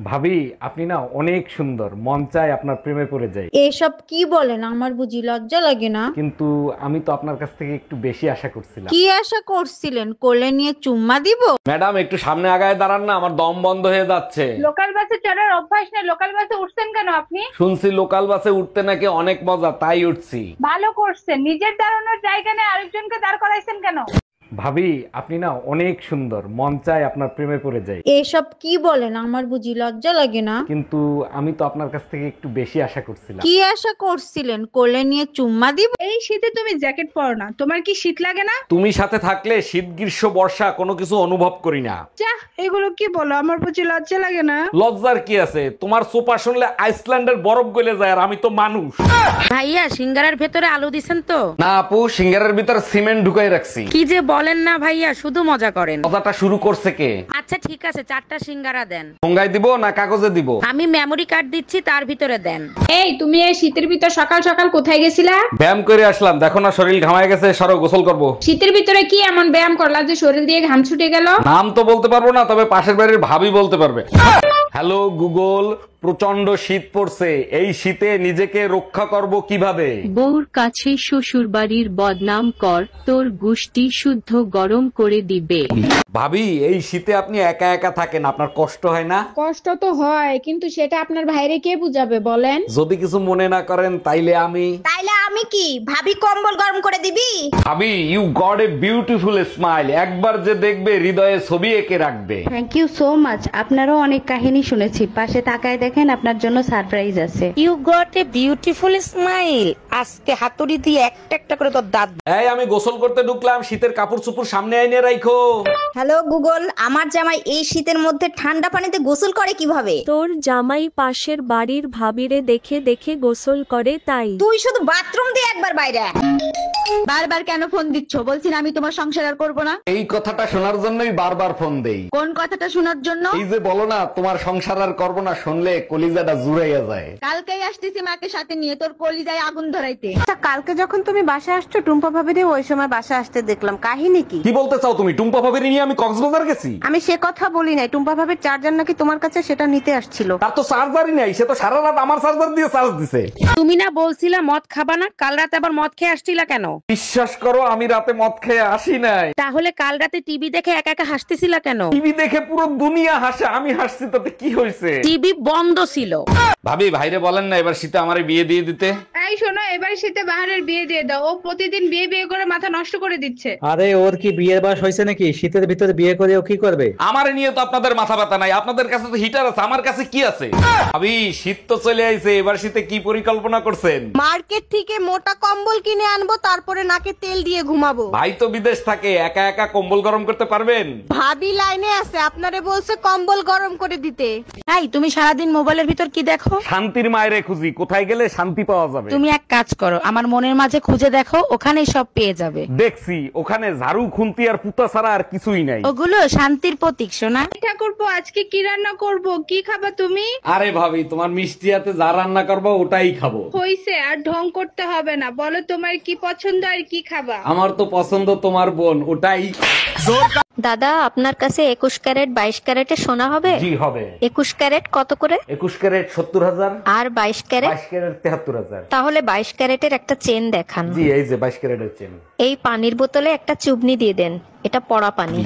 ভাবি, আপনি না অনেক সুন্দর, মন চায় আপনার প্রেমে পড়ে যাই। এসব কি বলেন? আমার বুঝি লজ্জা লাগে না? কিন্তু আমি তো আপনার কাছ থেকে একটু বেশি আশা করছিলাম। কি আশা করছিলেন? কোলে নিয়ে চুম্মা দিব? ম্যাডাম, একটু সামনে আগায় দাঁড়ান না, আমার দম বন্ধ হয়ে যাচ্ছে। লোকাল বাসে চড়ার অভ্যাস নেই, লোকাল বাসে উঠছেন কেন আপনি? শুনছি লোকাল বাসে উঠতে নাকি অনেক মজা, তাই উঠছি। ভালো করছেন, নিজের দাঁড়ানোর জায়গা নেই আরেকজনকে দাঁড় করাইছেন কেন? ভাবি, আপনি না অনেক সুন্দর, মন চায় আপনার প্রেমে পড়ে যাই। এসব কি বলেন? আমার বুঝি লজ্জা লাগে না? কিন্তু আমি তো আপনার কাছ থেকে একটু বেশি আশা করছিলাম। কি আশা করছিলেন? কোলে নিয়ে চুম্মা দিব? এই শীতে তুমি জ্যাকেট পরো না, তোমার কি শীত লাগে না? তুমি সাথে থাকলে শীত গ্রীষ্ম বর্ষা কোনো কিছু অনুভব করি না। যাহ, এগুলো কি বলো? আমার বুঝি লজ্জা লাগে না? লজ্জার কি আছে? তোমার সোপা শুনলে আইসল্যান্ডের বরফ গলে যায়, আর আমি তো মানুষ। ভাইয়া সিঙ্গারার ভেতরে আলু দিছেন তো? না আপু, সিঙ্গারের ভিতর সিমেন্ট ঢুকাই রাখছি। কি যে বলেন না ভাইয়া, শুধু মজা করেন। কথাটা শুরু করছে কে? আচ্ছা ঠিক আছে, 4টা সিঙ্গারা দেন। ঠোঙ্গায় দিব না কাগজে দিব? আমি মেমরি কার্ড দিচ্ছি, তার ভিতরে দেন। এই, তুমি এই শীতের ভিতর সকাল সকাল কোথায় গেছিলা? ব্যায়াম করে আসলাম, দেখো না শরীর ঘামায় গেছে, সরো গোসল করব। শীতের ভিতরে কি এমন ব্যায়াম করলা যে শরীর দিয়ে ঘাম ছুটে গেল? নাম তো বলতে পারবো না, তবে পাশের বাড়ির ভাবি বলতে পারবে। হ্যালো গুগল, প্রচন্ড শীত পড়ছে, এই শীতে নিজেকে রক্ষা করব কিভাবে? বউর কাছে শ্বশুর বাড়ির বদনাম কর, তোর গুষ্টি শুদ্ধ গরম করে দিবে। ভাবি, এই শীতে আপনি একা একা থাকেন, আপনার কষ্ট হয় না? কষ্ট তো হয়, কিন্তু সেটা আপনার ভাইরে কে বুঝাবে বলেন? যদি কিছু মনে না করেন তাইলে আমি কি ভাবি কম্বল গরম করে দিবি? ভাবি, you got a beautiful smile, একবার যে দেখবে হৃদয়ে ছবি এঁকে রাখবে। Thank you so much. আপনারও অনেক কাহিনী শুনেছি, পাশে তাকায় দেখেন আপনার জন্য সারপ্রাইজ আছে। You got a beautiful smile. আজকে হাতুড়ি দিয়ে একটা একটা করে তোর দাঁত। এই, আমি গোসল করতে ঢুকলাম, শীতের কাপড় চোপড় সামনে আইনে রাখো। হ্যালো গুগল, আমার জামাই এই শীতের মধ্যে ঠান্ডা পানিতে গোসল করে কিভাবে? তোর জামাই পাশের বাড়ির ভাবিরে দেখে দেখে গোসল করে তাই। তুই শুধু বাথরুম দিয়ে একবার বাইরে আয়। বারবার কেন ফোন দিচ্ছ? বলছি না আমি তোমার সংসার আর করবো না। এই কথাটা শোনার জন্যই বারবার ফোন দেই। কোন কথাটা শোনার জন্য? এই যে বলো না তোমার সংসার আর করবো না, শুনলে কলিজাটা জুড়াইয়া যায়। কালকেই আসতেছি মাকে সাথে নিয়ে তোর কলিজায় আগুন ধরাইতে। আচ্ছা, কালকে যখন তুমি বাসা আসছো টুম্পা ভাবিরে ওই সময় বাসা আসতে দেখলাম, কাহিনী কি? কি বলতে চাও তুমি? টুম্পা ভাবির নিয়ে আমি কক্সবাজার গেছি? আমি সে কথা বলি নাই, টুম্পা ভাবির চার্জার নাকি তোমার কাছে, সেটা নিতে আসছিল। তার তো চার্জারই নাই, সে তো সারা রাত আমার চার্জার দিয়ে চার্জ দিছে। তুমি না বলছিলা মদ খাবা না? কাল রাতে আবার মদ খেয়ে আসছিলা কেন? বিশ্বাস করো, আমি রাতে মদ খেয়ে আসি নাই। তাহলে কাল রাতে টিভি দেখে একা একা হাসতেছিলা কেন? টিভি দেখে পুরো দুনিয়া হাসে, আমি হাসছি তাতে কি হয়েছে? টিভি বন্ধ ছিল। ভাবি, ভাইরে বলেন না এবার শীতে আমারে বিয়ে দিয়ে দিতে। এই শোনো, এবার শীতে বাহারের বিয়ে দিয়ে দাও, ও প্রতিদিন বিয়ে বিয়ে করে মাথা নষ্ট করে দিচ্ছে। আরে ওর কি বিয়ের বয়স হয়েছে নাকি? শীতের ভিতরে বিয়ে করে ও কি করবে? আমারে নিয়ে তো আপনাদের মাথা ব্যথা নাই, আপনাদের কাছে তো হিটার আছে, আমার কাছে কি আছে? ভাবি, শীত তো চলে আইছে, এবার শীতে কি পরিকল্পনা করছেন? মার্কেট থেকে মোটা কম্বল কিনে আনবো, তারপরে নাকে তেল দিয়ে ঘুমাবো। ভাই তো বিদেশ থাকে, একা একা কম্বল গরম করতে পারবেন? ভাবি লাইনে আছে, আপনারে বলছে কম্বল গরম করে দিতে। এই তুমি সারাদিন মোবাইলের ভিতর কি দেখো? শান্তির মায়েরে খুঁজি, কোথায় গেলে শান্তি পাওয়া যাবে। তুমি এক কাজ করো, আমার মনের মাঝে খুঁজে দেখো, ওখানেই সব পেয়ে যাবে। দেখছি, ওখানে ঝাড়ু খুন্তি আর পুতা ছাড়া আর কিছুই নাই। ওগুলো শান্তির প্রতীক সোনা। ঠাকুরপো, আজকে কি রান্না করব? কি খাবা তুমি? আরে ভাবি, তোমার মিষ্টি হাতে যা রান্না করবো ওটাই খাবো। হইছে, আর ঢং করতে হবে না, বলো তোমার কি পছন্দ আর কি খাবা? আমার তো পছন্দ তোমার বোন, ওটাই। দাদা, আপনার কাছে 21 ক্যারেট 22 ক্যারেটে সোনা হবে? জি হবে। 21 ক্যারেট কত করে? 21 ক্যারেট 70,000। আর 22 ক্যারেট? 22 ক্যারেট 73,000। তাহলে 22 ক্যারেটের একটা চেন দেখান। জি, এই যে 22 ক্যারেটের চেন। এই পানির বোতলে একটা চুবনি দিয়ে দেন, এটা পড়া পানি।